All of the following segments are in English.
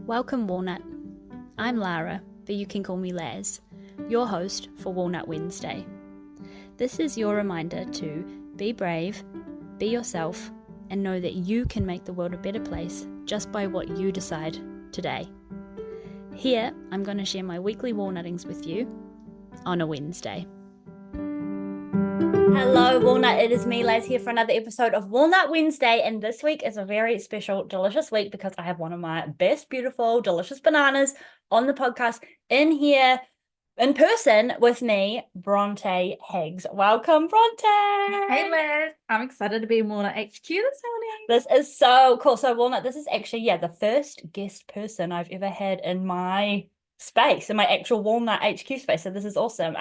Welcome, Walnut. I'm Lara, but you can call me Laz, your host for Walnut Wednesday. This is your reminder to be brave, be yourself, and know that you can make the world a better place just by what you decide today. Here, I'm going to share my weekly walnuttings with you on a Wednesday. Hello, Walnut. It is me, Laz, here for another episode of Walnut Wednesday, and this week is a very special, delicious week because I have one of my best, beautiful, delicious bananas on the podcast in here, in person with me, Brontë Higgs. Welcome, Brontë. Hey, Liz. I'm excited to be in Walnut HQ this morning. This is so cool. So, Walnut, this is actually, the first guest person I've ever had in my space, in my actual Walnut HQ space. So this is awesome.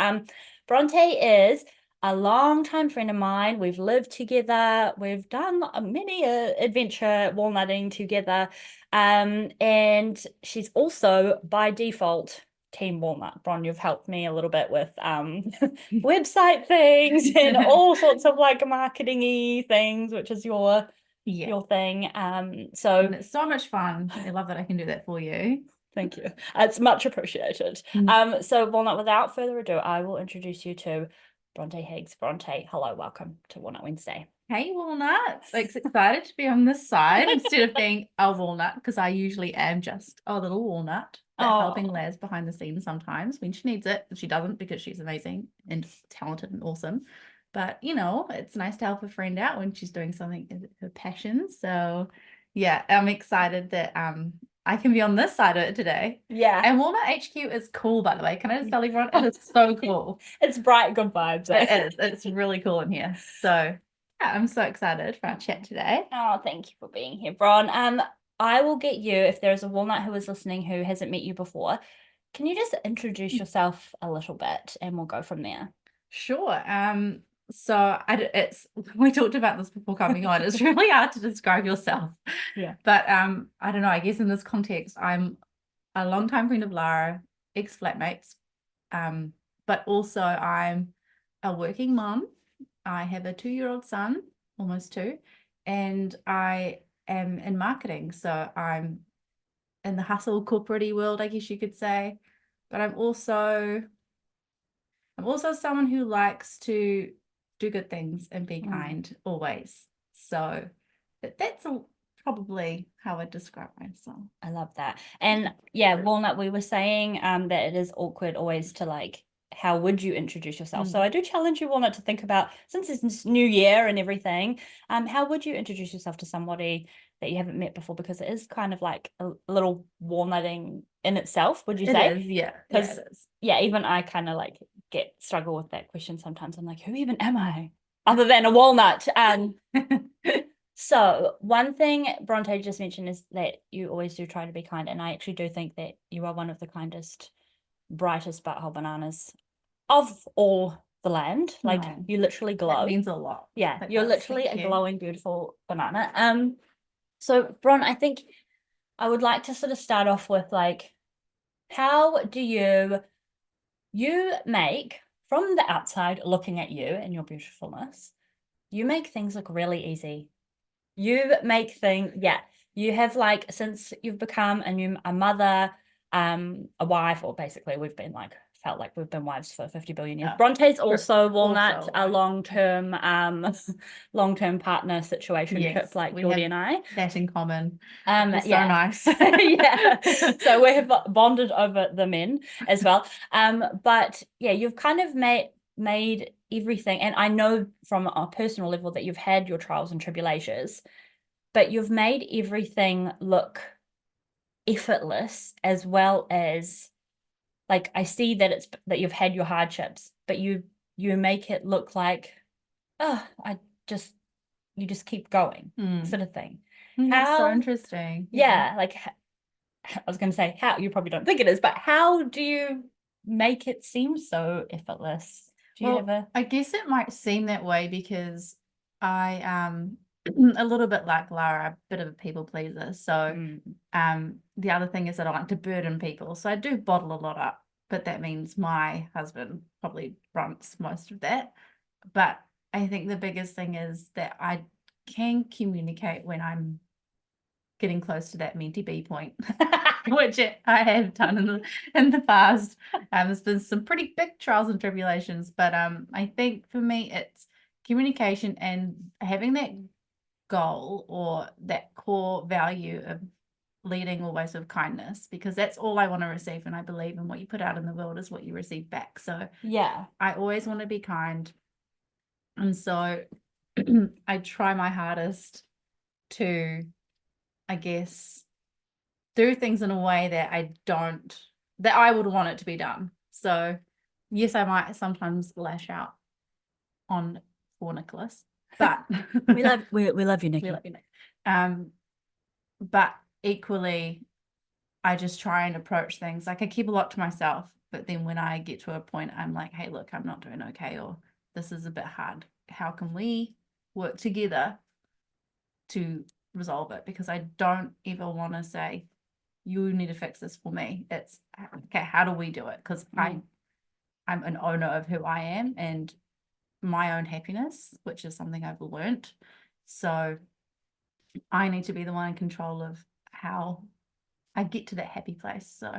Brontë is a long-time friend of mine. We've lived together. We've done many adventure walnutting together. And she's also, by default, Team Walnut. Bron, you've helped me a little bit with website things and all sorts of like marketing-y things, which is your thing. So and it's so much fun. I love that I can do that for you. Thank you. It's much appreciated. So Walnut, without further ado, I will introduce you to Brontë Higgs. Brontë, hello, welcome to Walnut Wednesday. Hey, Walnut. Like, excited to be on this side instead of being a walnut, because I usually am just a little walnut, helping Laz behind the scenes sometimes when she needs it. She doesn't, because she's amazing and talented and awesome. But, you know, it's nice to help a friend out when she's doing something her passion. So, yeah, I'm excited that I can be on this side of it today. Yeah. And Walnut HQ is cool, by the way. Can I just tell everyone? It is so cool. It's bright, good vibes. It is. It's really cool in here. So, yeah, I'm so excited for our chat today. Oh, thank you for being here, Bron. I will get you, if there's a Walnut who is listening who hasn't met you before, can you just introduce yourself a little bit and we'll go from there? Sure. So we talked about this before coming on. It's really hard to describe yourself. Yeah. But I don't know, I guess in this context, I'm a longtime friend of Lara, ex-flatmates. But also I'm a working mom. I have a 2-year-old son, almost 2, and I am in marketing. So I'm in the hustle corporate-y world, I guess you could say. But I'm also someone who likes to do good things and be kind always. So that's probably how I describe myself. I love that. And yeah, Walnut, we were saying that it is awkward always to like, how would you introduce yourself? So I do challenge you, Walnut, to think about, since it's new year and everything, how would you introduce yourself to somebody that you haven't met before? Because it is kind of like a little walnutting in itself, would you say? It is, yeah. Because even I kind of like struggle with that question sometimes. I'm like, who even am I other than a walnut? So one thing Brontë just mentioned is that you always do try to be kind, and I actually do think that you are one of the kindest, brightest butthole bananas of all the land. Like, you literally glow. That means a lot. Yeah, you're literally a glowing, beautiful banana. So Bron, I think I would like to sort of start off with like, how do you make, from the outside looking at you and your beautifulness, you make things look really easy. You make things, you have like, since you've become a mother, a wife, or basically we've been like, felt like we've been wives for 50 billion years. Bronté's also Walnut, a long-term partner situation, like Geordie and I. That in common. So nice. Yeah. So we have bonded over the men as well. But yeah, you've kind of made everything, and I know from a personal level that you've had your trials and tribulations, but you've made everything look effortless, as well as like, I see that that you've had your hardships, but you make it look like, you just keep going, sort of thing. That's so interesting. Yeah, like, I was going to say, how, you probably don't think it is, but how do you make it seem so effortless? I guess it might seem that way because I a little bit like Lara, a bit of a people pleaser. So the other thing is that I like to burden people. So I do bottle a lot up, but that means my husband probably fronts most of that. But I think the biggest thing is that I can communicate when I'm getting close to that mentee B point, which I have done in the past. There's been some pretty big trials and tribulations, but I think for me it's communication and having that goal or that core value of leading always with kindness, because that's all I want to receive, and I believe in what you put out in the world is what you receive back. So yeah, I always want to be kind, and so I try my hardest to, I guess, do things in a way that I would want it to be done. So yes, I might sometimes lash out for Nicholas, but we love you, Nikki. we love you, Nick. But equally, I just try and approach things like I keep a lot to myself, but then when I get to a point, I'm like, hey, look, I'm not doing okay, or this is a bit hard. How can we work together to resolve it? Because I don't ever want to say, you need to fix this for me. It's okay, how do we do it? Because I'm an owner of who I am and my own happiness, which is something I've learned. So I need to be the one in control of how I get to that happy place. So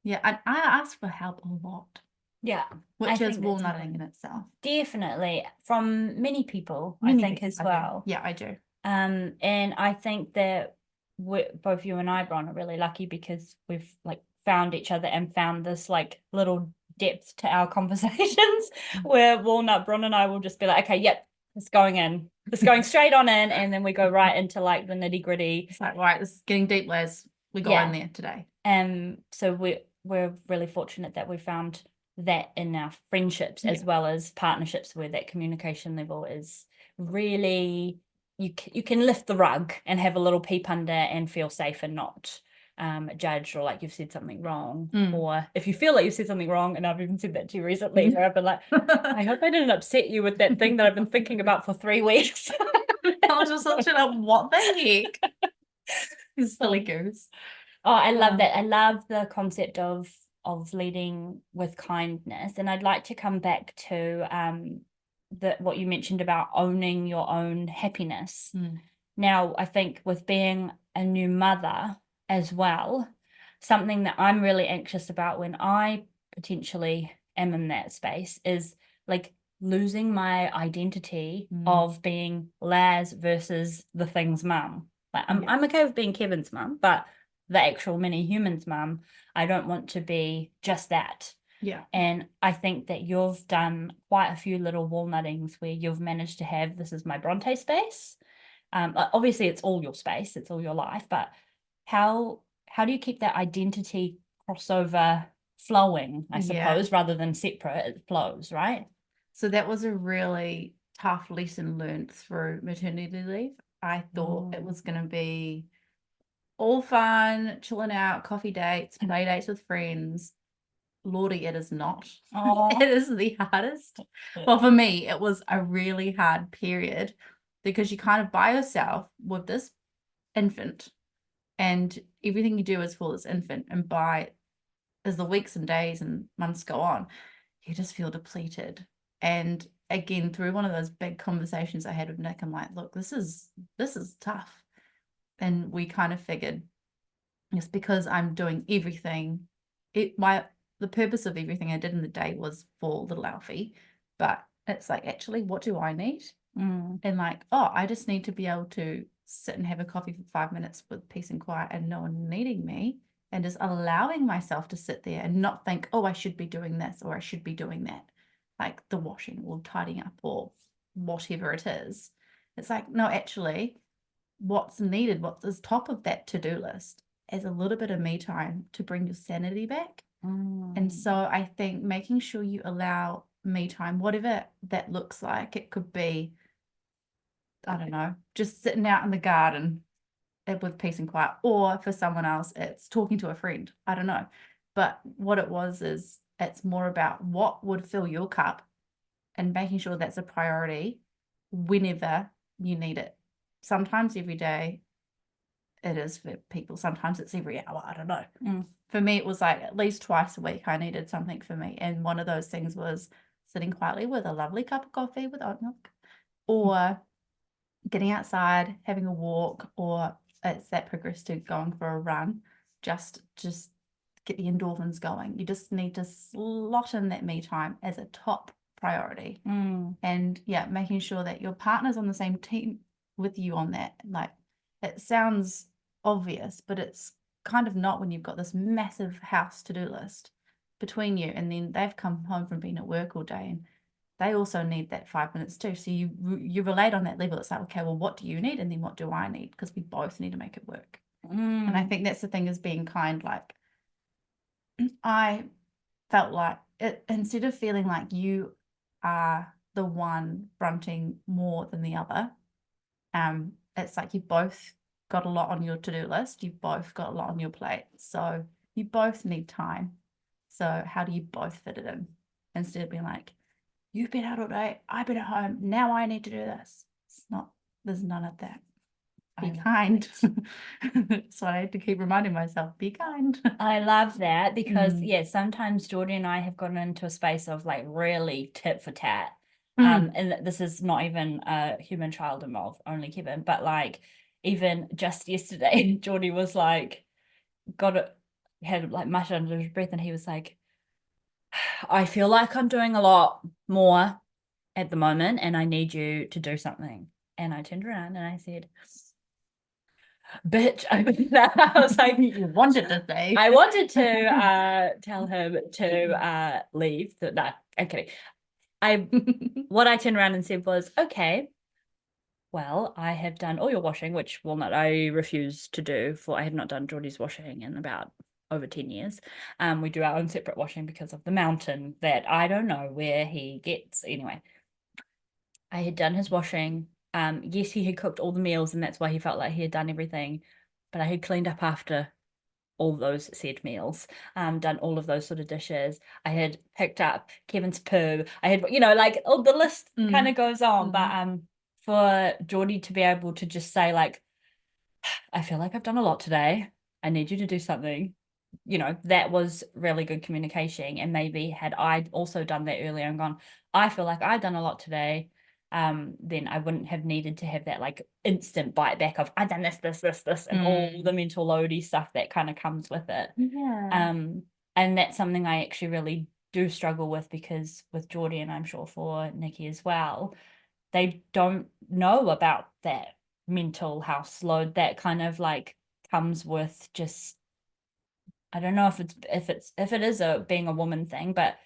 yeah, I ask for help a lot. Yeah, which is walnutting in itself. Definitely from many people, I think as well. Yeah, I do. And I think that both you and I, Bron, are really lucky because we've like found each other and found this like little depth to our conversations where Bron and I will just be like, okay, yep, it's going in. It's going straight on in, and then we go right into like the nitty gritty. It's like, right, this is getting deep, Les. We got in there today. So we're really fortunate that we found that in our friendships as well as partnerships, where that communication level is really, you can lift the rug and have a little peep under and feel safe and not judged, or like you've said something wrong, or if you feel like you've said something wrong, and I've even said that to you recently, where I've been like, I hope I didn't upset you with that thing that I've been thinking about for 3 weeks. I was just looking at what the heck. You silly goose. Oh, I love that. I love the concept of leading with kindness, and I'd like to come back to what you mentioned about owning your own happiness. Now, I think with being a new mother as well, something that I'm really anxious about when I potentially am in that space is like losing my identity of being Laz versus the thing's mum. Like I'm okay with being Kevin's mum, but the actual mini human's mum, I don't want to be just that. Yeah. And I think that you've done quite a few little walnuttings where you've managed to have, this is my Brontë space. Obviously it's all your space, it's all your life, but how do you keep that identity crossover flowing, I suppose, rather than separate? It flows, right? So that was a really tough lesson learned through maternity leave. I thought it was going to be all fun, chilling out, coffee dates, play dates with friends. Lordy, it is not. It is the hardest. Well, for me, it was a really hard period because you're kind of by yourself with this infant, and everything you do is for this infant. And as the weeks and days and months go on, you just feel depleted. And again, through one of those big conversations I had with Nick, I'm like, look, this is tough. And we kind of figured it's because I'm doing everything. The purpose of everything I did in the day was for little Alfie, but it's like, actually, what do I need? And like, I just need to be able to sit and have a coffee for 5 minutes with peace and quiet and no one needing me, and just allowing myself to sit there and not think, I should be doing this or I should be doing that, like the washing or tidying up or whatever it is. It's like, no, actually, what's needed, what's top of that to-do list is a little bit of me time to bring your sanity back. And so I think making sure you allow me time, whatever that looks like, it could be, I don't know, just sitting out in the garden with peace and quiet, or for someone else, it's talking to a friend. I don't know. But what it was is it's more about what would fill your cup and making sure that's a priority whenever you need it. Sometimes every day it is for people. Sometimes it's every hour. I don't know. For me, it was like at least twice a week I needed something for me. And one of those things was sitting quietly with a lovely cup of coffee with oat milk, or getting outside, having a walk, or it's that progress to going for a run, just get the endorphins going. You just need to slot in that me time as a top priority. And yeah, making sure that your partner's on the same team with you on that. Like, it sounds obvious, but it's kind of not when you've got this massive house to-do list between you, and then they've come home from being at work all day and they also need that 5 minutes too. So you relate on that level. It's like, okay, well, what do you need? And then what do I need? Because we both need to make it work. And I think that's the thing, is being kind. Like, I felt like it, instead of feeling like you are the one fronting more than the other, it's like you both got a lot on your to-do list. You've both got a lot on your plate. So you both need time. So how do you both fit it in? Instead of being like, you've been out all day, I've been at home, now I need to do this. It's not, there's none of that. Be kind. So I have to keep reminding myself, be kind. I love that, because yeah, sometimes Geordie and I have gotten into a space of like really tit for tat. And this is not even a human child involved, only Kevin, but like even just yesterday, Geordie was like, had like much under his breath, and he was like, I feel like I'm doing a lot more at the moment and I need you to do something. And I turned around and I said, bitch, I was like, you wanted to say. I wanted to tell him to leave. No, I'm kidding. What I turned around and said was, okay, well, I have done all your washing, which Walnut I refuse to do, for I have not done Geordie's washing in about over 10 years. We do our own separate washing because of the mountain that I don't know where he gets. Anyway, I had done his washing. Yes, he had cooked all the meals and that's why he felt like he had done everything, but I had cleaned up after all those said meals, done all of those sort of dishes. I had picked up Kevin's poo. I had, like, all the list kind of goes on. But for Geordie to be able to just say like, I feel like I've done a lot today, I need you to do something, that was really good communication. And maybe had I also done that earlier and gone, I feel like I've done a lot today, then I wouldn't have needed to have that like instant bite back of I've done this, and all the mental loady stuff that kind of comes with it. And that's something I actually really do struggle with, because with Geordie, and I'm sure for Nikki as well, they don't know about that mental house load that kind of like comes with just, I don't know if it is being a woman thing, but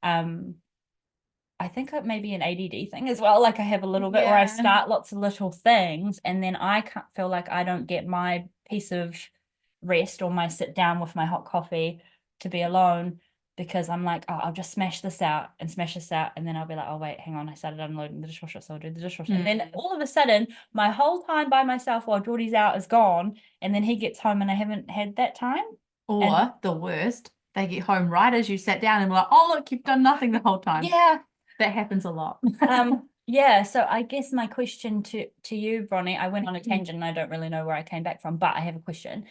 I think it may be an ADD thing as well. Like I have a little bit where I start lots of little things and then I can't feel like I don't get my piece of rest or my sit down with my hot coffee to be alone, because I'm like, oh, I'll just smash this out, and then I'll be like, oh wait, hang on, I started unloading the dishwasher, so I'll do the dishwasher. And then all of a sudden my whole time by myself while Geordie's out is gone, and then he gets home and I haven't had that time. Or the worst, they get home right as you sat down and we're like, oh look, you've done nothing the whole time. Yeah. That happens a lot. Yeah, so I guess my question to you, Bronnie, I went on a tangent and I don't really know where I came back from, but I have a question.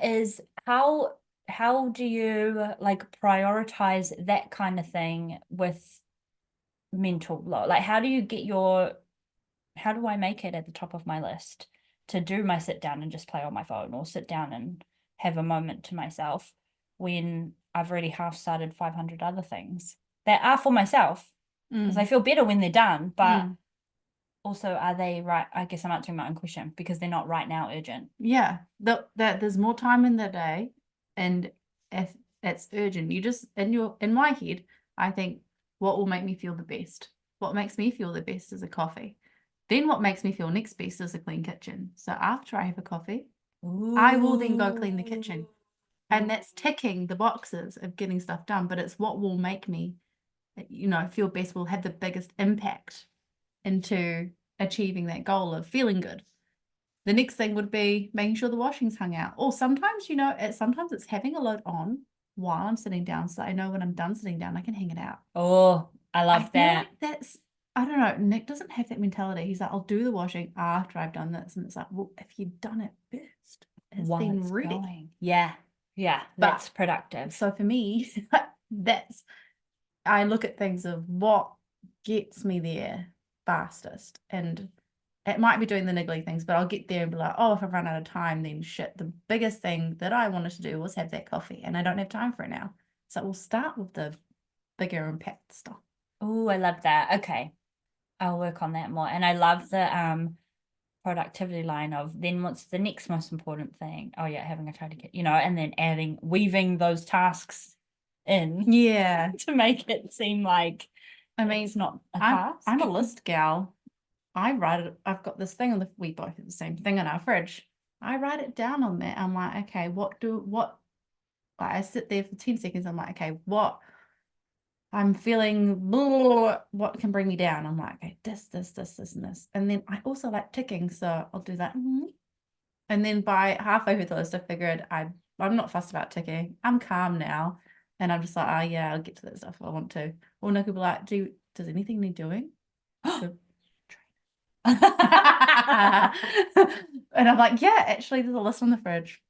Is how do you like prioritize that kind of thing with mental load? Like how do I make it at the top of my list to do my sit down and just play on my phone, or sit down and have a moment to myself, when I've already half started 500 other things that are for myself? Because I feel better when they're done, but also, are they right? I guess I'm answering my own question, because they're not right now urgent. Yeah, that there's more time in the day, and if it's urgent, you just in my head, I think, what will make me feel the best? What makes me feel the best is a coffee. Then what makes me feel next best is a clean kitchen. So after I have a coffee, I will then go clean the kitchen. And that's ticking the boxes of getting stuff done, but it's what will make me, feel best, will have the biggest impact into achieving that goal of feeling good. The next thing would be making sure the washing's hung out. Or sometimes, sometimes it's having a load on while I'm sitting down, so I know when I'm done sitting down, I can hang it out. Oh, I love that. Like I don't know, Nick doesn't have that mentality. He's like, I'll do the washing after I've done this. And it's like, well, if you've done it first, it's then ready. Going. Yeah, that's productive. So for me, I look at things of what gets me there fastest. And it might be doing the niggly things, but I'll get there and be like, oh, if I run out of time, then shit, the biggest thing that I wanted to do was have that coffee, and I don't have time for it now. So we'll start with the bigger impact stuff. Oh, I love that. Okay. I'll work on that more. And I love the productivity line of then what's the next most important thing? Oh yeah, having a try to get, and then weaving those tasks in Yeah. to make it seem like it's not a task. I'm a list gal. I write it. I've got this thing we both have the same thing in our fridge. I write it down on there. I'm like, okay, I sit there for 10 seconds. I'm like, okay, what I'm feeling, what can bring me down? I'm like, okay, this, and this. And then I also like ticking, so I'll do that. And then by halfway through the list, I figured I'm not fussed about ticking. I'm calm now. And I'm just like, oh yeah, I'll get to that stuff if I want to. Or Nick will be like, does anything need doing? So, and I'm like, yeah, actually, there's a list on the fridge.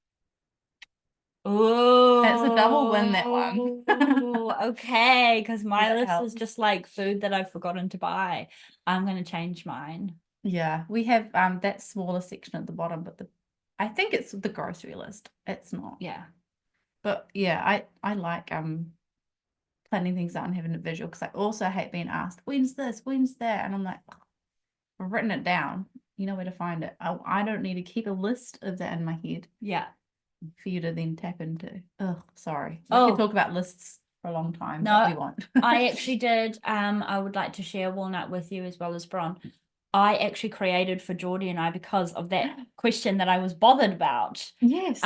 Oh, it's a double win, that one. Okay, because my list helps. is just like food that I've forgotten to buy. I'm gonna change mine. Yeah, we have that smaller section at the bottom, but I think it's the grocery list. It's not. Yeah. But yeah, I like planning things out and having a visual, because I also hate being asked, when's this, when's that? And I'm like, oh, I've written it down. You know where to find it. I don't need to keep a list of that in my head. Yeah. For you to then tap into. Oh, sorry. We can talk about lists for a long time. No, we won't. I actually did. I would like to share Walnut with you as well as Bron. I actually created for Geordie and I because of that question that I was bothered about. Yes.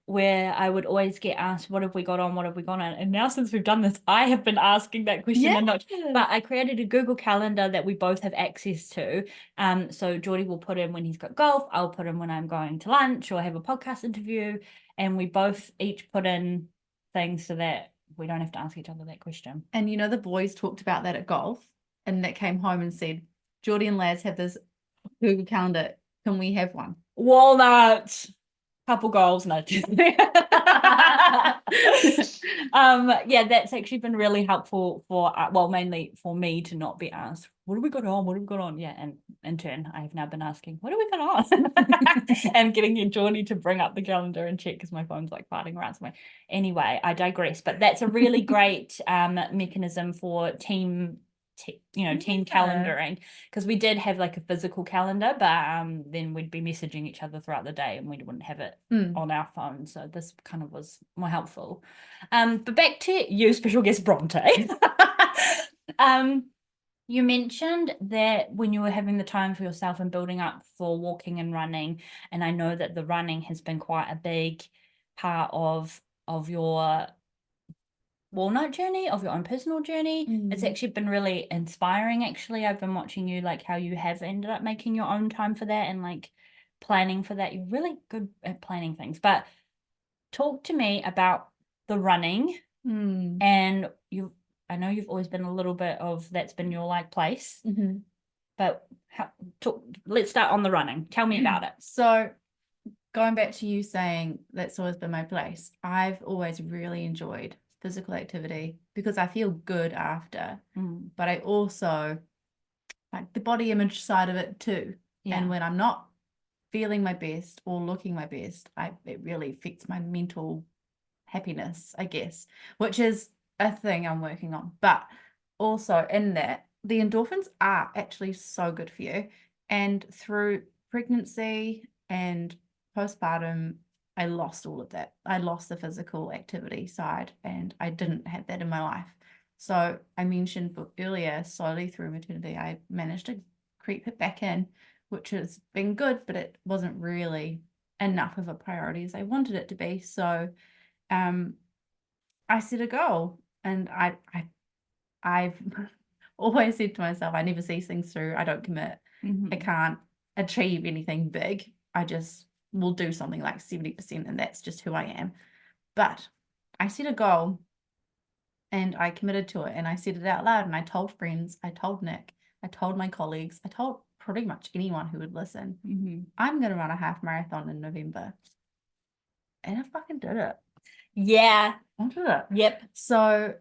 Where I would always get asked, what have we got on? What have we got on? And now since we've done this, I have been asking that question a lot. But I created a Google Calendar that we both have access to. So Geordie will put in when he's got golf. I'll put in when I'm going to lunch or have a podcast interview. And we both each put in things so that we don't have to ask each other that question. And the boys talked about that at golf, and Nick came home and said, Geordie and Laz have this Google Calendar. Can we have one? Walnut. Couple goals, no. Yeah, that's actually been really helpful for mainly for me to not be asked, what have we got on? Yeah, and in turn I have now been asking, what have we got on? And getting you Geordie to bring up the calendar and check, because my phone's like farting around somewhere. Anyway, I digress, but that's a really great mechanism for team calendaring, because we did have like a physical calendar, but then we'd be messaging each other throughout the day and we wouldn't have it on our phone, so this kind of was more helpful. But back to you, special guest Brontë. You mentioned that when you were having the time for yourself and building up for walking and running, and I know that the running has been quite a big part of your Walnut journey, of your own personal journey. It's actually been really inspiring. Actually, I've been watching you, like how you have ended up making your own time for that and like planning for that. You're really good at planning things. But talk to me about the running. And I know you've always been a little bit of that's been your like place. But let's start on the running. Tell me about it. So going back to you saying that's always been my place, I've always really enjoyed physical activity because I feel good after, but I also like the body image side of it too. And when I'm not feeling my best or looking my best, it really affects my mental happiness, I guess, which is a thing I'm working on. But also in that, the endorphins are actually so good for you. And through pregnancy and postpartum, I lost all of that. I lost the physical activity side, and I didn't have that in my life. So I mentioned earlier, slowly through maternity, I managed to creep it back in, which has been good, but it wasn't really enough of a priority as I wanted it to be. So I set a goal, and I've always said to myself, I never see things through. I don't commit. I can't achieve anything big. I just will do something like 70%, and that's just who I am. But I set a goal and I committed to it, and I said it out loud, and I told friends, I told Nick, I told my colleagues, I told pretty much anyone who would listen, I'm going to run a half marathon in November. And I fucking did it. Yeah. I did it. Yep. So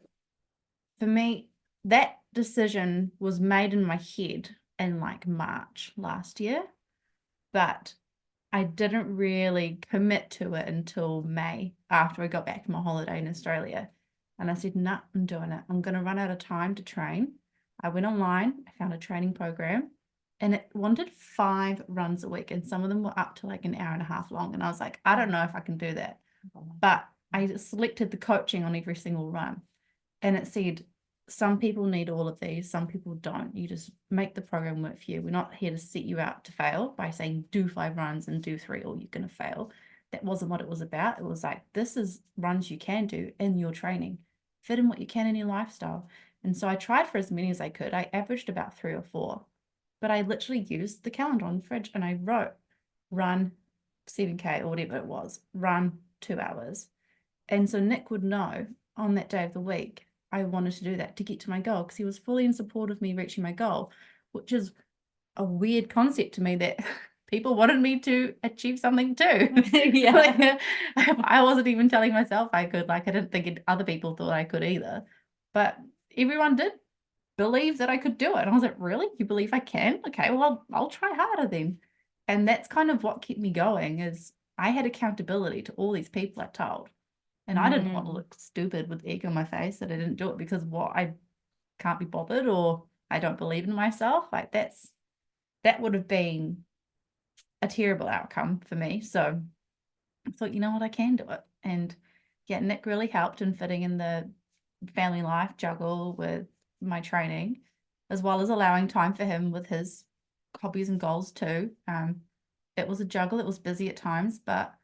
for me, that decision was made in my head in like March last year, but I didn't really commit to it until May after I got back from my holiday in Australia. And I said, nah, I'm doing it. I'm going to run out of time to train. I went online, I found a training program, and it wanted 5 runs a week. And some of them were up to like an hour and a half long. And I was like, I don't know if I can do that. But I selected the coaching on every single run. And it said, some people need all of these, some people don't. You just make the program work for you. We're not here to set you out to fail by saying do 5 runs and do 3 or you're going to fail. That wasn't what it was about. It was like, this is runs you can do in your training. Fit in what you can in your lifestyle. And so I tried for as many as I could. I averaged about 3 or 4. But I literally used the calendar on the fridge and I wrote run 7K or whatever it was, run 2 hours. And so Nick would know on that day of the week, I wanted to do that to get to my goal because he was fully in support of me reaching my goal, which is a weird concept to me that people wanted me to achieve something too. Yeah. Like, I wasn't even telling myself I could. Like, I didn't think other people thought I could either. But everyone did believe that I could do it. And I was like, really? You believe I can? Okay, well, I'll try harder then. And that's kind of what kept me going is I had accountability to all these people I told. And I didn't want to look stupid with egg on my face that I didn't do it because what, I can't be bothered or I don't believe in myself. Like that would have been a terrible outcome for me. So I thought, you know what, I can do it. And yeah, Nick really helped in fitting in the family life juggle with my training, as well as allowing time for him with his hobbies and goals too. It was a juggle. It was busy at times, but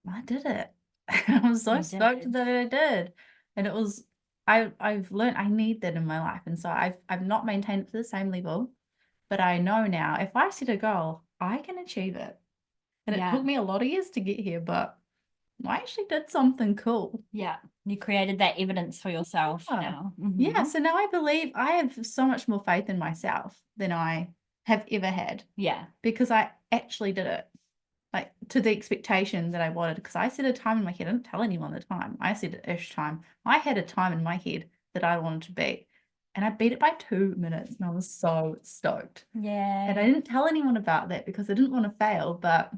I did it. I was so stoked that I did. And it was, I've learned I need that in my life. And so I've not maintained it to the same level, but I know now if I set a goal, I can achieve it. And it took me a lot of years to get here, but I actually did something cool. Yeah. You created that evidence for yourself now. Yeah. So now I believe I have so much more faith in myself than I have ever had. Yeah. Because I actually did it. Like to the expectation that I wanted, because I set a time in my head. I didn't tell anyone the time. I set an ish time. I had a time in my head that I wanted to beat, and I beat it by 2 minutes, and I was so stoked. Yeah. And I didn't tell anyone about that because I didn't want to fail, but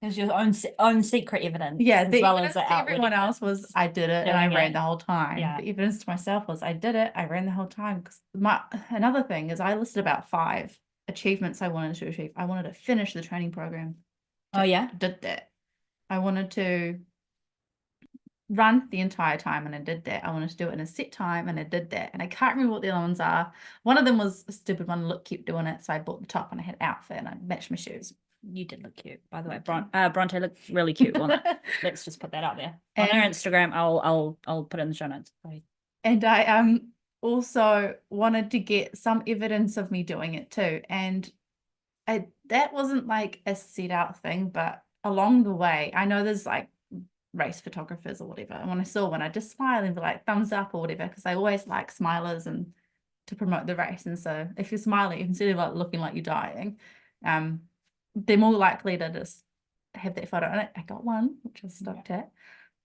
it was your own secret evidence. yeah, as the well evidence as to everyone else was I did it and I ran the whole time. Yeah. The evidence to myself was I did it, I ran the whole time. Because another thing is I listed about 5 achievements I wanted to achieve. I wanted to finish the training program. Oh yeah. Did that. I wanted to run the entire time and I did that. I wanted to do it in a set time and I did that. And I can't remember what the other ones are. One of them was a stupid one. Look, kept doing it. So I bought the top and I had an outfit and I matched my shoes. You did look cute, by the way. Brontë looked really cute. Let's just put that out there on our Instagram. I'll put it in the show notes. And I also wanted to get some evidence of me doing it too. And that wasn't like a set out thing, but along the way, I know there's like race photographers or whatever. And when I saw one, I just smile and be like thumbs up or whatever, because I always like smilers and to promote the race. And so if you're smiling, instead of like looking like you're dying, they're more likely to just have that photo. And I got one, which I was stoked at.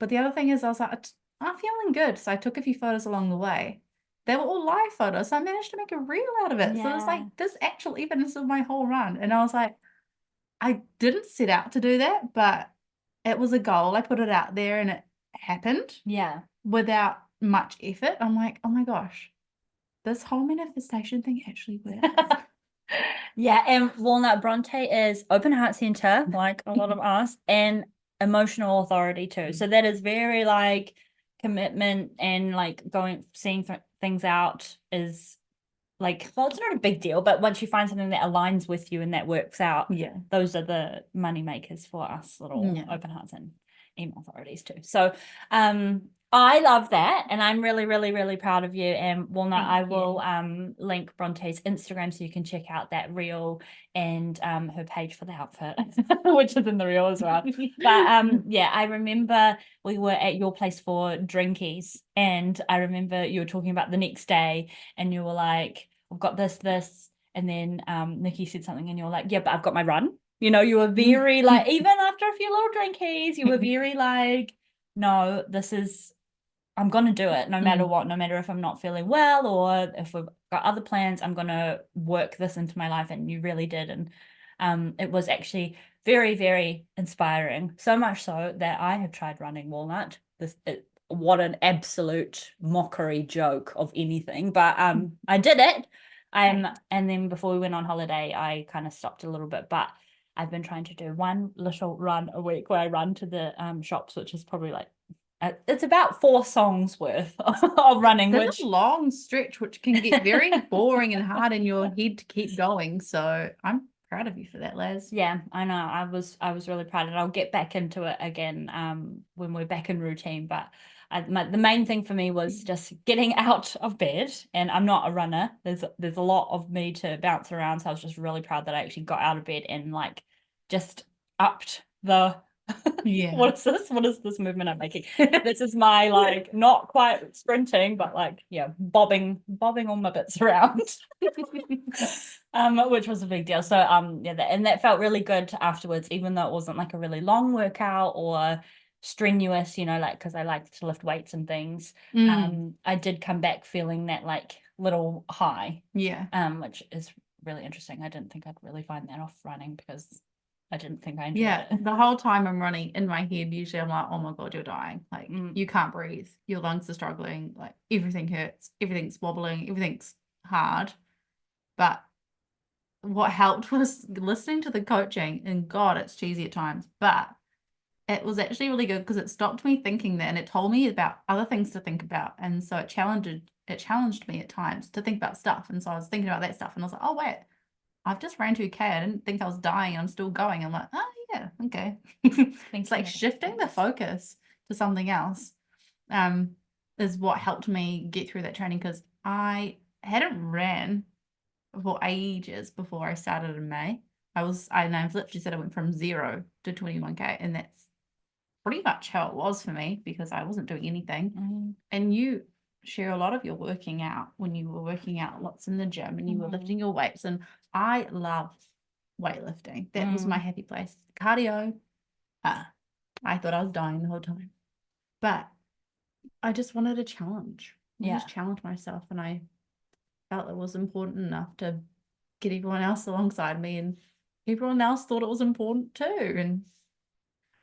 But the other thing is I was like, I'm feeling good. So I took a few photos along the way. They were all live photos. So I managed to make a reel out of it. So it's like this actual evidence of my whole run. And I was like, I didn't set out to do that, but it was a goal. I put it out there and it happened. Yeah. Without much effort. I'm like, oh my gosh, this whole manifestation thing actually works. Yeah. And Walnut Brontë is open heart center, like a lot of us, and emotional authority too. So that is very like commitment and like seeing things out is like, well, it's not a big deal, but once you find something that aligns with you and that works out, those are the money makers for us little open hearts and emo authorities too. So I love that, and I'm really, really, really proud of you. And Walnut, I will link Bronte's Instagram so you can check out that reel and her page for the outfit, which is in the reel as well. But yeah, I remember we were at your place for drinkies, and I remember you were talking about the next day, and you were like, I've got this, and then Nikki said something, and you were like, yeah, but I've got my run. You know, you were very like, even after a few little drinkies, you were very like, no, this is I'm going to do it no matter what, no matter if I'm not feeling well or if we've got other plans, I'm going to work this into my life. And you really did. And it was actually very, very inspiring. So much so that I have tried running Walnut. What an absolute mockery joke of anything. But I did it. And then before we went on holiday, I kind of stopped a little bit. But I've been trying to do one little run a week where I run to the shops, which is probably like, it's about 4 songs worth of running. That's a long stretch, which can get very boring and hard in your head to keep going. So I'm proud of you for that, Liz. Yeah, I know. I was really proud, and I'll get back into it again when we're back in routine. But the main thing for me was just getting out of bed, and I'm not a runner. There's a lot of me to bounce around, so I was just really proud that I actually got out of bed and like just upped the what is this movement I'm making? This is my like not quite sprinting, but like bobbing all my bits around. Which was a big deal. So and that felt really good afterwards, even though it wasn't like a really long workout or strenuous, like because I like to lift weights and things. I did come back feeling that like little high. Which is really interesting. I didn't think I'd really find that off running because I didn't think I enjoyed it. The whole time I'm running in my head, usually I'm like, oh my God, you're dying. Like you can't breathe. Your lungs are struggling. Like everything hurts. Everything's wobbling. Everything's hard. But what helped was listening to the coaching, and God, it's cheesy at times, but it was actually really good because it stopped me thinking that, and it told me about other things to think about. And so it challenged me at times to think about stuff. And so I was thinking about that stuff, and I was like, oh wait, I've just ran 2K. I didn't think I was dying, and I'm still going. I'm like, oh yeah, okay. It's like shifting the focus to something else is what helped me get through that training, because I hadn't ran for ages before I started in May. I've literally said I went from 0 to 21K, and that's pretty much how it was for me because I wasn't doing anything. And you share a lot of your working out when you were working out lots in the gym and you were lifting your weights, and I love weightlifting. That was my happy place. Cardio, I thought I was dying the whole time, but I just wanted a challenge. I just challenged myself, and I felt it was important enough to get everyone else alongside me, and everyone else thought it was important too. And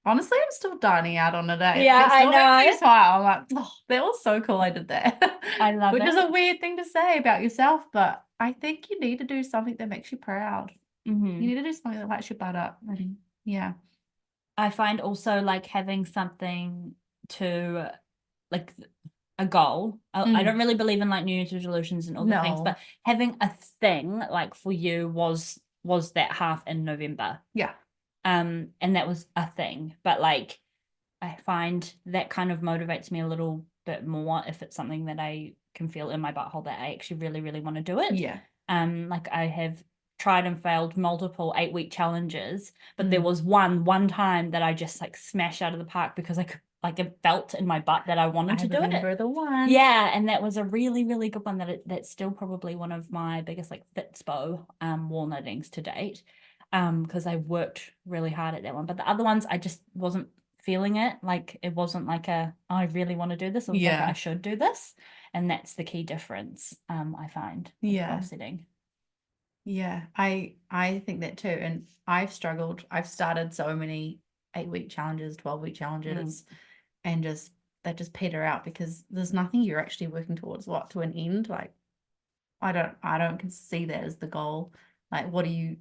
honestly, I'm still dining out on it. I know. Smile. I'm like, oh, that was so cool. I did that. I love it. Which is a weird thing to say about yourself, but I think you need to do something that makes you proud. You need to do something that lights your butt up. And I find also like having something to like a goal. I don't really believe in like New Year's resolutions and all the things, but having a thing like for you was that half in November. And that was a thing. But like I find that kind of motivates me a little bit more if it's something that I can feel in my butthole that I actually really, really want to do it. Like I have tried and failed multiple 8-week challenges, but there was one time that I just like smashed out of the park because I could it felt in my butt that I wanted to do it. I remember the one. And that was a really, really good one. That's still probably one of my biggest like Fitspo walnuttings to date, because I worked really hard at that one. But the other ones I just wasn't feeling it. Like it wasn't like I really want to do this. It was like I should do this, and that's the key difference I find with goal setting. I think that too. And I've struggled. I've started so many 8-week challenges, 12-week challenges, and they just peter out because there's nothing you're actually working towards to an end. Like I don't see that as the goal. Like what am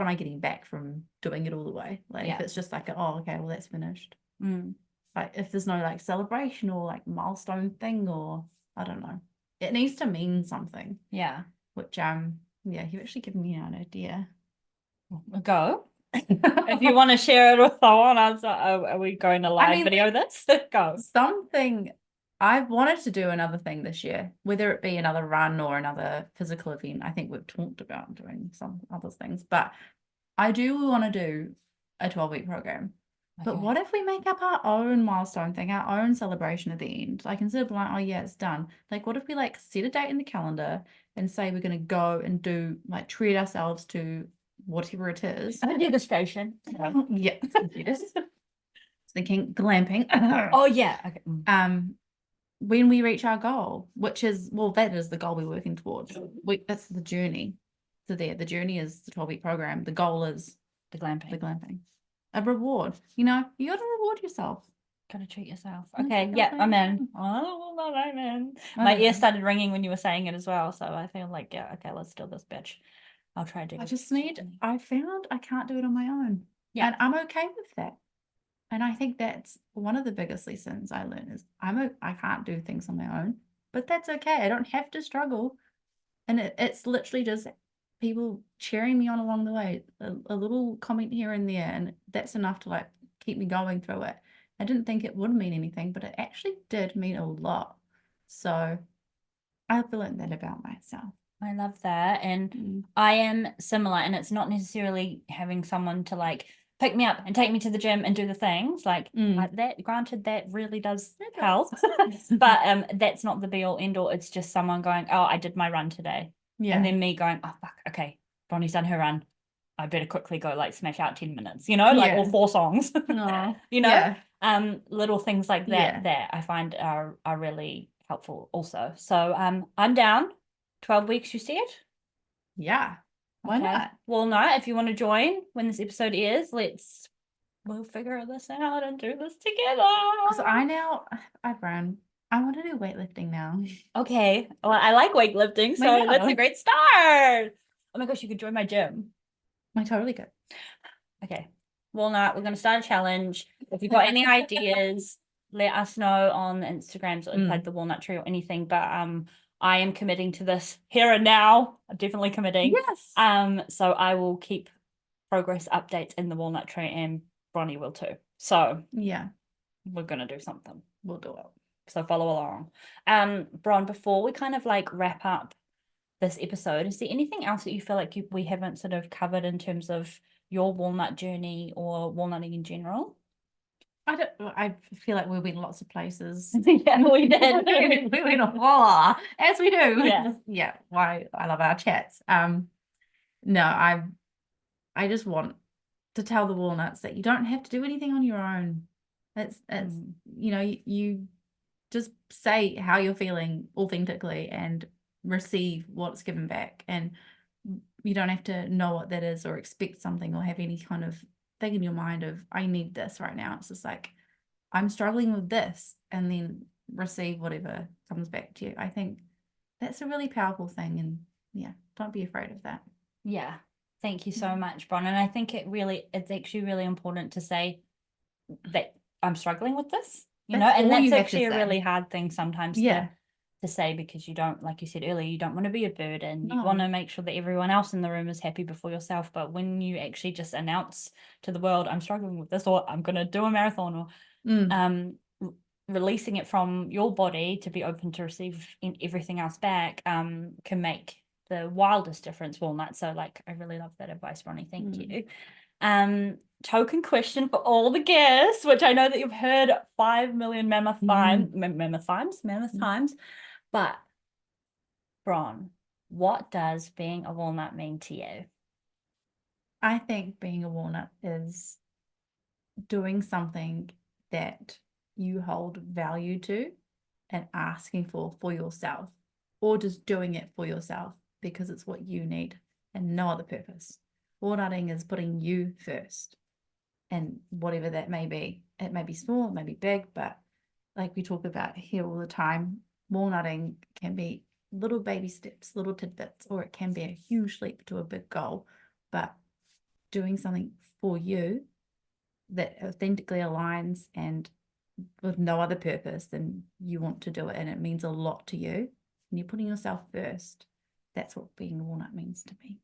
I getting back from doing it all the way? Like if it's just like okay, well that's finished. Like if there's no like celebration or like milestone thing, or I don't know, it needs to mean something. Which you've actually given me an idea. Go. If you want to share it with someone else, are we going to live video this? Go. Something I've wanted to do another thing this year, whether it be another run or another physical event. I think we've talked about doing some other things, but I do want to do a 12-week program. But what if we make up our own milestone thing, our own celebration at the end? Like instead of like, oh yeah, it's done. Like what if we like set a date in the calendar and say we're going to go and do like treat ourselves to whatever it is. A degustation. Yes. thinking glamping. Oh yeah. Okay. When we reach our goal, which is, well, that is the goal we're working towards. That's the journey. So the journey is the 12-week program. The goal is The glamping. A reward. You got to reward yourself. Gotta treat yourself. Gotta Okay, treat yeah, I'm yourself. in. Oh, well, I'm in. My ear started ringing when you were saying it as well, so I feel like, yeah, okay, let's do this, bitch. I'll try to do it. I found I can't do it on my own. Yeah. And I'm okay with that. And I think that's one of the biggest lessons I learned is I can't do things on my own, but that's okay. I don't have to struggle. And it's literally just people cheering me on along the way, a little comment here and there, and that's enough to like keep me going through it. I didn't think it would mean anything, but it actually did mean a lot. So I've learned that about myself. I love that. And I am similar, and it's not necessarily having someone to like pick me up and take me to the gym and do the things like that. Granted, that really does help, but that's not the be all end all. It's just someone going, oh, I did my run today. Yeah. And then me going, oh fuck, okay, Bronnie's done her run. I better quickly go like smash out 10 minutes, like all 4 songs. Little things like that that I find are really helpful also. So I'm down. 12 weeks, you said? Yeah. Why not? Well, no, if you want to join when this episode airs, we'll figure this out and do this together. So I've run. I want to do weightlifting now. Okay. Well, I like weightlifting, so that's a great start. Oh my gosh, you could join my gym. I totally could. Okay. Walnut, we're going to start a challenge. If you've got any ideas, let us know on Instagrams or inside the Walnut Tree or anything. But I am committing to this here and now. I'm definitely committing. Yes. So I will keep progress updates in the Walnut Tree, and Bronnie will too. So yeah, we're gonna do something. We'll do it. So follow along. Bron, before we kind of like wrap up this episode, is there anything else that you feel like we haven't sort of covered in terms of your walnut journey or walnutting in general? I feel like we went lots of places. Yeah, we did. we went voila, as we do. Yeah. Why I love our chats. No, I just want to tell the walnuts that you don't have to do anything on your own. It's you just say how you're feeling authentically and receive what's given back, and you don't have to know what that is or expect something or have any kind of thing in your mind of I need this right now. It's just like I'm struggling with this, and then receive whatever comes back to you. I think that's a really powerful thing, and don't be afraid of that. Yeah, thank you so much, Bron. And I think it's actually really important to say that I'm struggling with this, and that's actually a really hard thing sometimes to say, because you don't, like you said earlier, you don't want to be a burden. You want to make sure that everyone else in the room is happy before yourself. But when you actually just announce to the world, I'm struggling with this, or I'm going to do a marathon, or releasing it from your body to be open to receive everything else back can make the wildest difference, Walnut. So like, I really love that advice, Bronnie. Thank you. Token question for all the guests, which I know that you've heard 5 million mammoth times. But Bron, what does being a walnut mean to you? I think being a walnut is doing something that you hold value to and asking for yourself, or just doing it for yourself because it's what you need and no other purpose. Walnutting is putting you first, and whatever that may be. It may be small, it may be big, but like we talk about here all the time, walnutting can be little baby steps, little tidbits, or it can be a huge leap to a big goal. But doing something for you that authentically aligns and with no other purpose than you want to do it, and it means a lot to you, and you're putting yourself first. That's what being a walnut means to me.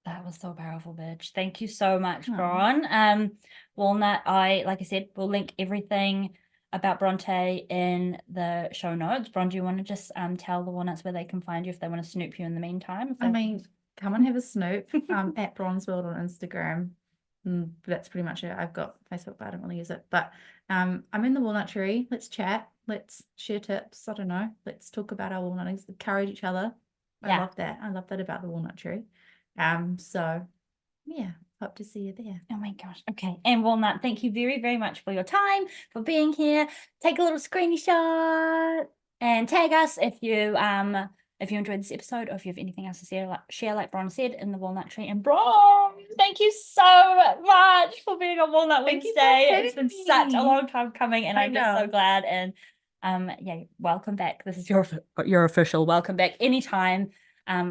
That was so powerful, bitch. Thank you so much, Bron. Walnut, like I said, we'll link everything about Brontë in the show notes. Bron, do you want to just tell the walnuts where they can find you if they want to snoop you in the meantime? Come and have a snoop at Bron's World on Instagram. That's pretty much it. I've got Facebook, but I don't really use it. But I'm in the Walnut Tree. Let's chat. Let's share tips. I don't know. Let's talk about our walnutting. Encourage each other. I love that. I love that about the Walnut Tree. So yeah, Hope to see you there. Oh my gosh. Okay. And Walnut, thank you very, very much for your time, for being here. Take a little screenshot and tag us if you enjoyed this episode, or if you have anything else to share like Bron said, in the walnut tree. And Bron, thank you so much for being on Walnut Wednesday. It's been such a long time coming, and I'm just so glad. And yeah, welcome back. This is your official welcome back anytime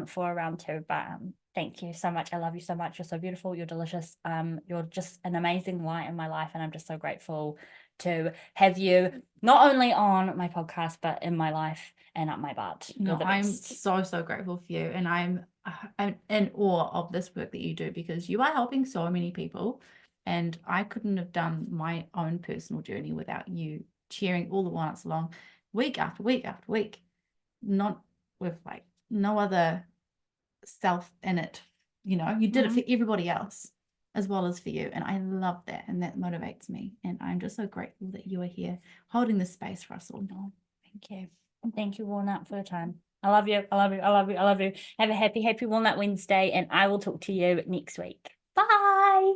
for round 2. But thank you so much. I love you so much. You're so beautiful. You're delicious. You're just an amazing light in my life, and I'm just so grateful to have you not only on my podcast but in my life and up my butt. No, I'm so grateful for you, and I'm in awe of this work that you do, because you are helping so many people, and I couldn't have done my own personal journey without you cheering all the walnuts along week after week after week, not with like no other self in it. You did it for everybody else as well as for you, and I love that, and that motivates me, and I'm just so grateful that you are here holding this space for us all. Thank you. And thank you, Walnut, for your time. I love you. I love you. I love you. I love you. Have a happy Walnut Wednesday, and I will talk to you next week. Bye.